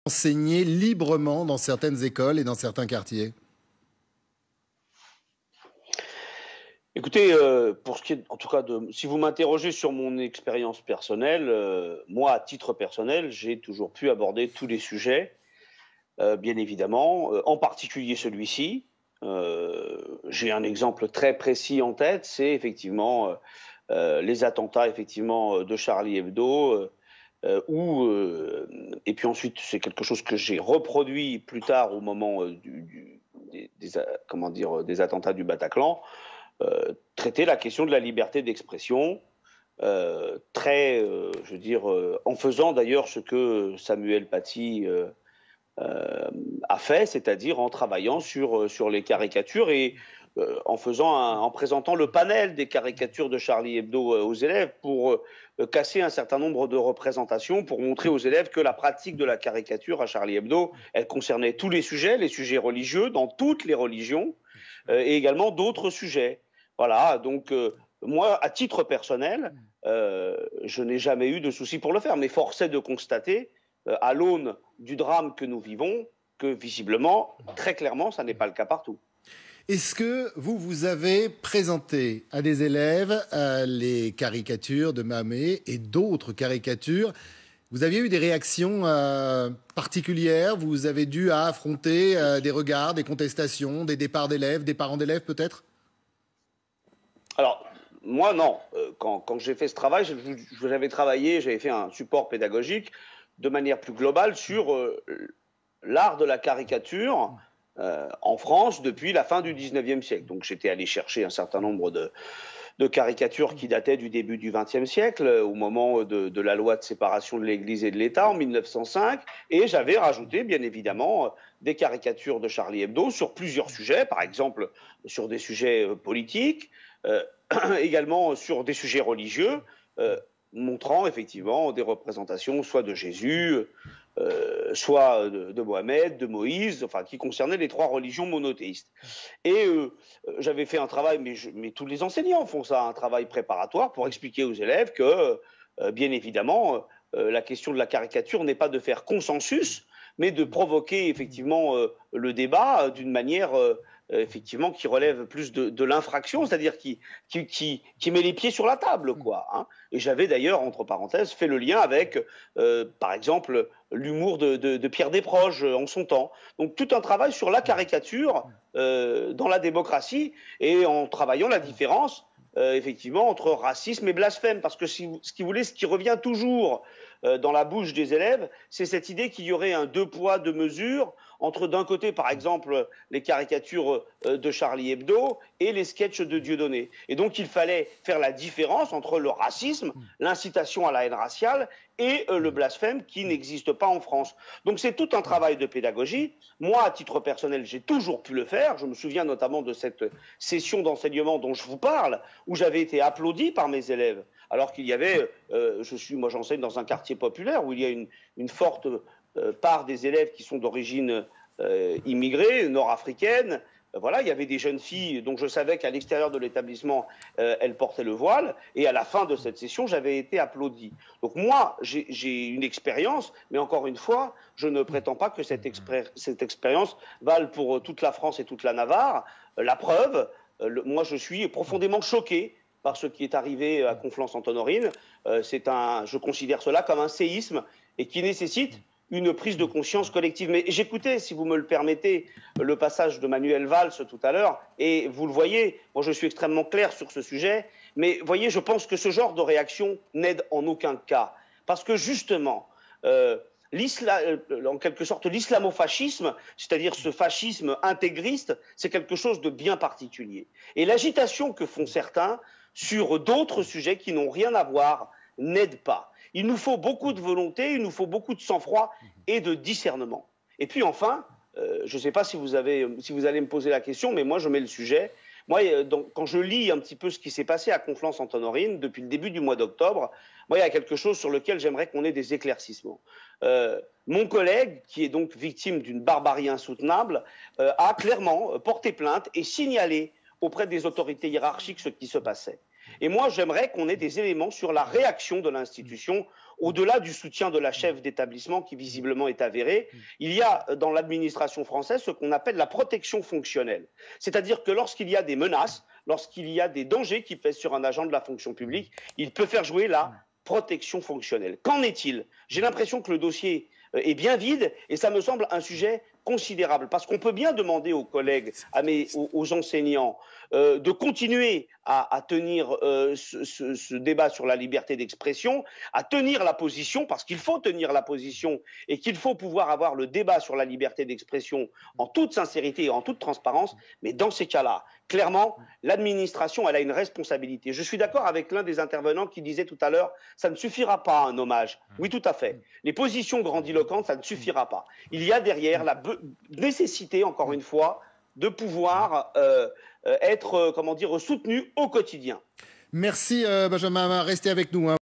enseigner librement dans certaines écoles et dans certains quartiers? Écoutez, pour ce qui est, en tout cas, si vous m'interrogez sur mon expérience personnelle, moi, à titre personnel, j'ai toujours pu aborder tous les sujets, bien évidemment, en particulier celui-ci. J'ai un exemple très précis en tête, c'est effectivement les attentats effectivement de Charlie Hebdo, et puis ensuite c'est quelque chose que j'ai reproduit plus tard au moment comment dire, des attentats du Bataclan, traiter la question de la liberté d'expression, je veux dire, en faisant d'ailleurs ce que Samuel Paty a fait, c'est-à-dire en travaillant sur les caricatures et en présentant le panel des caricatures de Charlie Hebdo aux élèves pour casser un certain nombre de représentations, pour montrer aux élèves que la pratique de la caricature à Charlie Hebdo, elle concernait tous les sujets religieux, dans toutes les religions, et également d'autres sujets. Voilà, donc moi, à titre personnel, je n'ai jamais eu de souci pour le faire, mais force est de constater, à l'aune du drame que nous vivons, que visiblement, très clairement, ça n'est pas le cas partout. Est-ce que vous avez présenté à des élèves les caricatures de Mahomet et d'autres caricatures? Vous aviez eu des réactions particulières? Vous avez dû affronter des regards, des contestations, des départs d'élèves, des parents d'élèves peut-être? Alors, moi, non. Quand j'ai fait ce travail, j'avais fait un support pédagogique de manière plus globale sur l'art de la caricature en France depuis la fin du 19e siècle. Donc, j'étais allé chercher un certain nombre de caricatures qui dataient du début du 20e siècle, au moment de la loi de séparation de l'Église et de l'État en 1905, et j'avais rajouté, bien évidemment, des caricatures de Charlie Hebdo sur plusieurs sujets, par exemple sur des sujets politiques, également sur des sujets religieux, montrant effectivement des représentations soit de Jésus, soit de Mohamed, de Moïse, enfin qui concernaient les trois religions monothéistes. Et j'avais fait un travail, mais tous les enseignants font ça, un travail préparatoire pour expliquer aux élèves que, bien évidemment, la question de la caricature n'est pas de faire consensus, mais de provoquer effectivement le débat d'une manière effectivement qui relève plus de l'infraction, c'est-à-dire qui met les pieds sur la table, quoi. Hein. Et j'avais d'ailleurs, entre parenthèses, fait le lien avec, par exemple, l'humour de Pierre Desproges en son temps. Donc tout un travail sur la caricature dans la démocratie et en travaillant la différence effectivement entre racisme et blasphème, parce que ce qui revient toujours dans la bouche des élèves, c'est cette idée qu'il y aurait un deux poids, deux mesures entre d'un côté, par exemple, les caricatures de Charlie Hebdo et les sketchs de Dieudonné. Et donc, il fallait faire la différence entre le racisme, l'incitation à la haine raciale et le blasphème qui n'existe pas en France. Donc, c'est tout un travail de pédagogie. Moi, à titre personnel, j'ai toujours pu le faire. Je me souviens notamment de cette session d'enseignement dont je vous parle, où j'avais été applaudi par mes élèves. Alors qu'il y avait, moi j'enseigne dans un quartier populaire où il y a une forte part des élèves qui sont d'origine immigrée, nord-africaine. Voilà, il y avait des jeunes filles dont je savais qu'à l'extérieur de l'établissement, elles portaient le voile. Et à la fin de cette session, j'avais été applaudi. Donc moi, j'ai une expérience, mais encore une fois, je ne prétends pas que cette expérience vale pour toute la France et toute la Navarre. La preuve, moi je suis profondément choqué par ce qui est arrivé à Conflans-Sainte-Honorine. Je considère cela comme un séisme et qui nécessite une prise de conscience collective. Mais j'écoutais, si vous me le permettez, le passage de Manuel Valls tout à l'heure, et vous le voyez, moi je suis extrêmement clair sur ce sujet, mais voyez, je pense que ce genre de réaction n'aide en aucun cas. Parce que justement, en quelque sorte, l'islamo-fascisme, c'est-à-dire ce fascisme intégriste, c'est quelque chose de bien particulier. Et l'agitation que font certains sur d'autres sujets qui n'ont rien à voir n'aide pas. Il nous faut beaucoup de volonté, il nous faut beaucoup de sang-froid et de discernement. Et puis enfin, je ne sais pas si vous allez me poser la question, mais moi je mets le sujet. Moi, quand je lis un petit peu ce qui s'est passé à Conflans-Sainte-Honorine depuis le début du mois d'octobre, moi il y a quelque chose sur lequel j'aimerais qu'on ait des éclaircissements. Mon collègue, qui est donc victime d'une barbarie insoutenable, a clairement porté plainte et signalé auprès des autorités hiérarchiques ce qui se passait. Et moi, j'aimerais qu'on ait des éléments sur la réaction de l'institution au-delà du soutien de la chef d'établissement qui visiblement est avéré, il y a dans l'administration française ce qu'on appelle la protection fonctionnelle. C'est-à-dire que lorsqu'il y a des menaces, lorsqu'il y a des dangers qui pèsent sur un agent de la fonction publique, il peut faire jouer la protection fonctionnelle. Qu'en est-il? J'ai l'impression que le dossier est bien vide et ça me semble un sujet considérable parce qu'on peut bien demander aux collègues, aux enseignants de continuer à tenir ce débat sur la liberté d'expression, à tenir la position, parce qu'il faut tenir la position et qu'il faut pouvoir avoir le débat sur la liberté d'expression en toute sincérité et en toute transparence. Mais dans ces cas-là, clairement, l'administration, elle a une responsabilité. Je suis d'accord avec l'un des intervenants qui disait tout à l'heure, ça ne suffira pas un hommage. Oui, tout à fait. Les positions grandiloquentes, ça ne suffira pas. Il y a derrière la nécessité, encore une fois, de pouvoir être, comment dire, soutenu au quotidien. Merci Benjamin, restez avec nous.